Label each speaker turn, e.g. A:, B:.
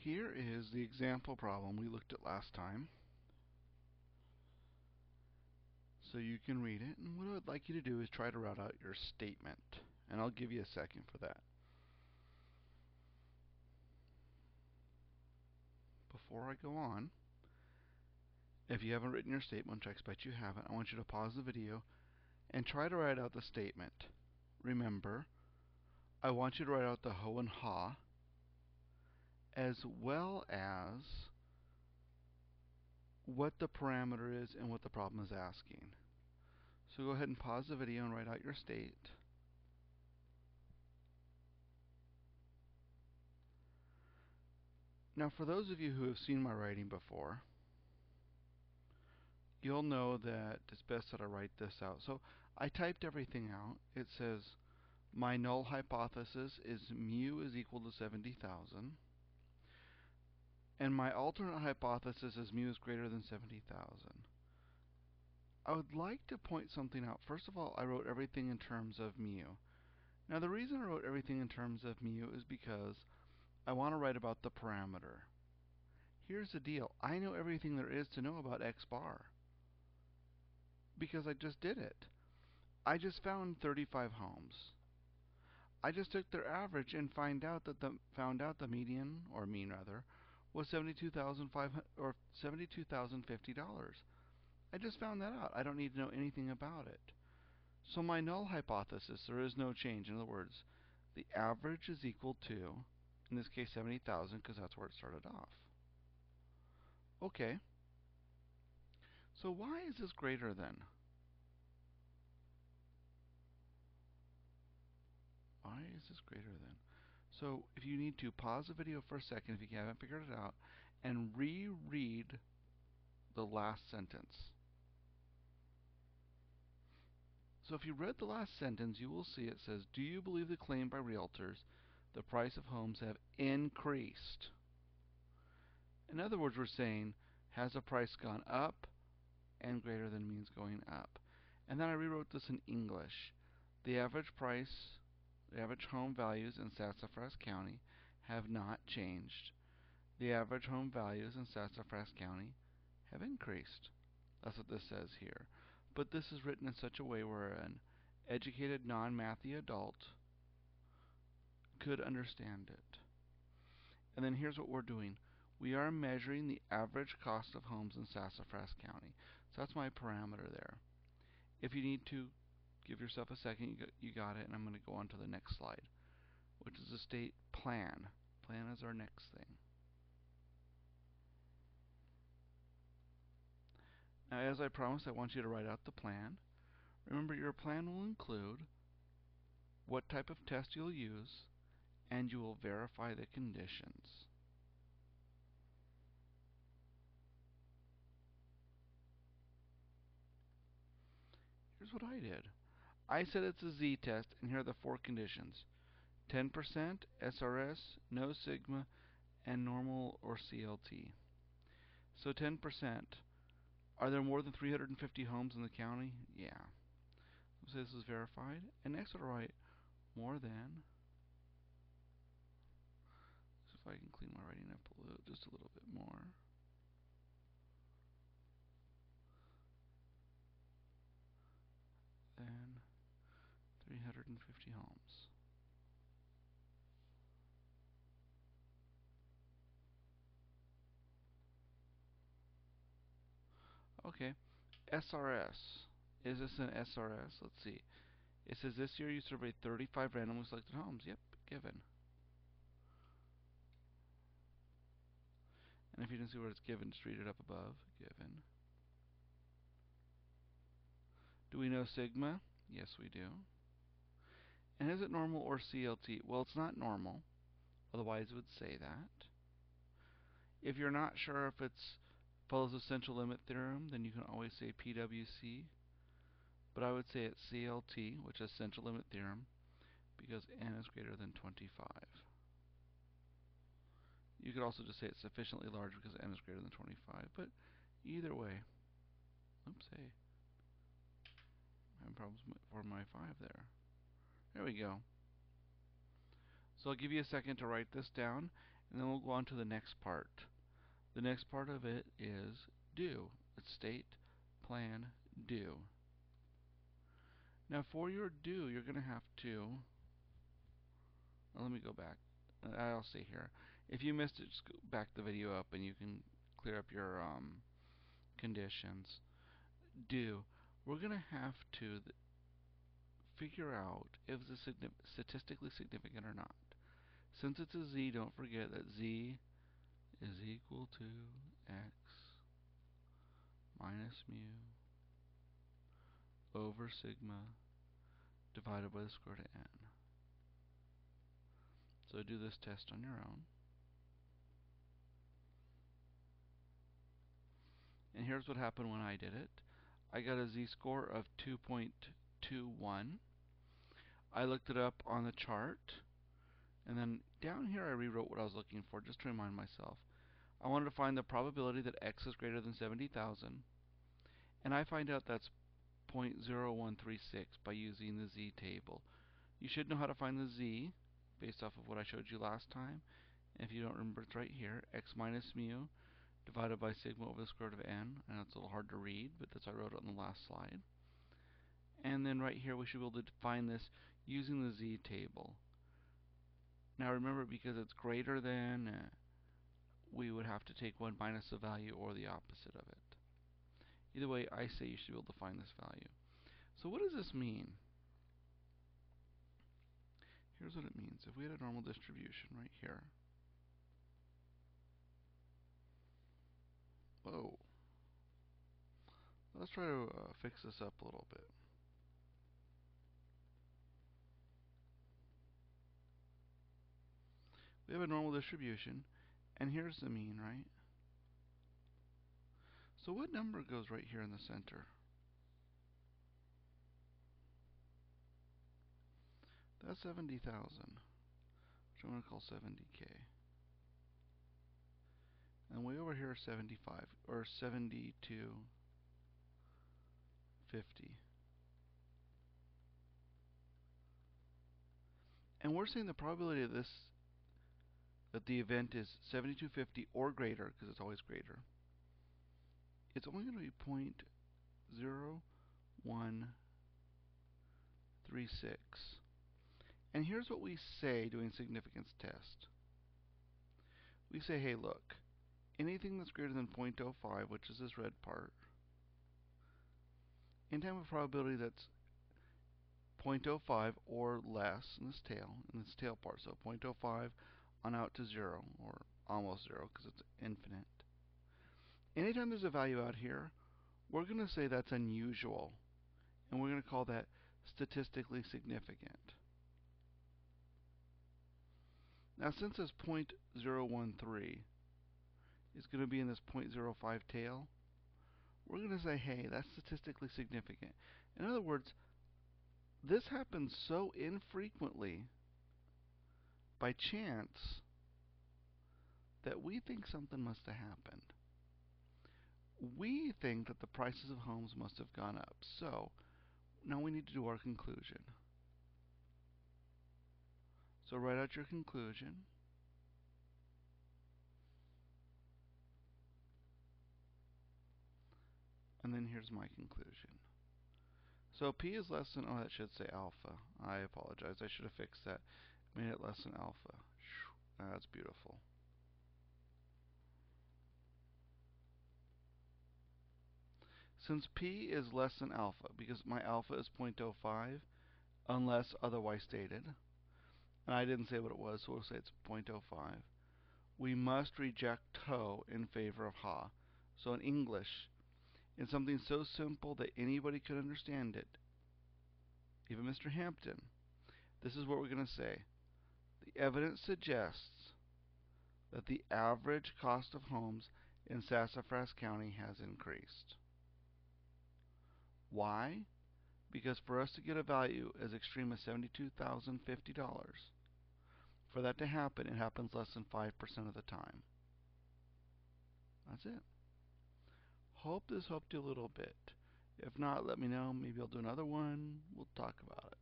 A: Here is the example problem we looked at last time. So you can read it, and what I would like you to do is try to write out your statement. And I'll give you a second for that. Before I go on, if you haven't written your statement, which I expect you haven't, I want you to pause the video and try to write out the statement. Remember, I want you to write out the ho and ha, as well as what the parameter is and what the problem is asking. So go ahead and pause the video and write out your state. Now, for those of you who have seen my writing before, you'll know that it's best that I write this out. So I typed everything out. It says my null hypothesis is mu is equal to 70,000. And my alternate hypothesis is mu is greater than 70,000. I would like to point something out. First of all, I wrote everything in terms of mu. Now, the reason I wrote everything in terms of mu is because I want to write about the parameter. Here's the deal. I know everything there is to know about x bar because I just did it. I just found 35 homes. I just took their average and found out the median, or mean rather, was $72,050. I just found that out. I don't need to know anything about it. So my null hypothesis, there is no change. In other words, the average is equal to, in this case, 70,000, because that's where it started off. Okay. So why is this greater than? Why is this greater than? So if you need to, pause the video for a second if you haven't figured it out, and reread the last sentence. So if you read the last sentence, you will see it says, do you believe the claim by realtors the price of homes have increased? In other words, we're saying, has the price gone up? And greater than means going up. And then I rewrote this in English. The average price, the average home values in Sassafras County have not changed. The average home values in Sassafras County have increased. That's what this says here. But this is written in such a way where an educated non-mathy adult could understand it. And then here's what we're doing. We are measuring the average cost of homes in Sassafras County. So that's my parameter there. If you need to, give yourself a second. You got it. And I'm going to go on to the next slide, which is the state plan. Plan is our next thing. Now, as I promised, I want you to write out the plan. Remember, your plan will include what type of test you'll use, and you will verify the conditions. Here's what I did. I said it's a z-test, and here are the 4 conditions. 10%, SRS, no sigma, and normal or CLT. So 10%. Are there more than 350 homes in the county? Yeah. So this is verified. And next I'll write more than. So if I can clean my writing up just a little bit more. Than 350 homes. Okay. SRS. Is this an SRS? Let's see. It says this year you surveyed 35 randomly selected homes. Yep, given. And if you didn't see where it's given, just read it up above. Given. Do we know sigma? Yes, we do. And is it normal or CLT? Well, it's not normal. Otherwise, it would say that. If you're not sure if it follows the central limit theorem, then you can always say PWC. But I would say it's CLT, which is central limit theorem, because n is greater than 25. You could also just say it's sufficiently large because n is greater than 25. But either way, oops, hey, I'm having problems for my 5 there. There we go. So I'll give you a second to write this down. And then we'll go on to the next part. The next part of it is do. It's state, plan, do. Now for your do, you're going to have to, let me go back. I'll stay here. If you missed it, just go back the video up and you can clear up your conditions. Do. We're going to have to figure out if it's statistically significant or not. Since it's a z, don't forget that z is equal to x minus mu over sigma divided by the square root of n. So do this test on your own. And here's what happened when I did it. I got a z-score of 2.21. I looked it up on the chart, and then down here I rewrote what I was looking for just to remind myself. I wanted to find the probability that x is greater than 70,000, and I find out that's 0.0136 by using the z table. You should know how to find the z based off of what I showed you last time. And if you don't remember, it's right here, x minus mu divided by sigma over the square root of n. I know it's a little hard to read, but that's how I wrote it on the last slide. And then right here we should be able to find this using the z table. Now remember, because it's greater than, we would have to take one minus the value or the opposite of it. Either way, I say you should be able to find this value. So what does this mean? Here's what it means. If we had a normal distribution right here. Whoa. Let's try to fix this up a little bit. We have a normal distribution, and here's the mean, right? So what number goes right here in the center? That's 70,000, which I'm going to call 70K. And way over here is 75, or 7250. And we're saying the probability of this, that the event is 7250 or greater, because it's always greater, it's only going to be 0.0136. And here's what we say doing significance test. We say, hey, look, anything that's greater than 0.05, which is this red part, anytime a probability that's 0.05 or less in this tail part, so 0.05 on out to 0, or almost 0 because it's infinite. Anytime there's a value out here, we're going to say that's unusual, and we're going to call that statistically significant. Now since this 0.013 is going to be in this 0.05 tail, we're going to say, hey, that's statistically significant. In other words, this happens so infrequently by chance that we think something must have happened. We think that the prices of homes must have gone up. So now we need to do our conclusion. So write out your conclusion. And then here's my conclusion. So P is less than, oh, that should say alpha. I apologize. I should have fixed that. Made it less than alpha. That's beautiful. Since P is less than alpha, because my alpha is 0.05, unless otherwise stated, and I didn't say what it was, so we'll say it's 0.05, we must reject TO in favor of HA. So in English, in something so simple that anybody could understand it, even Mr. Hampton, this is what we're going to say. The evidence suggests that the average cost of homes in Sassafras County has increased. Why? Because for us to get a value as extreme as $72,050, for that to happen, it happens less than 5% of the time. That's it. Hope this helped you a little bit. If not, let me know. Maybe I'll do another one. We'll talk about it.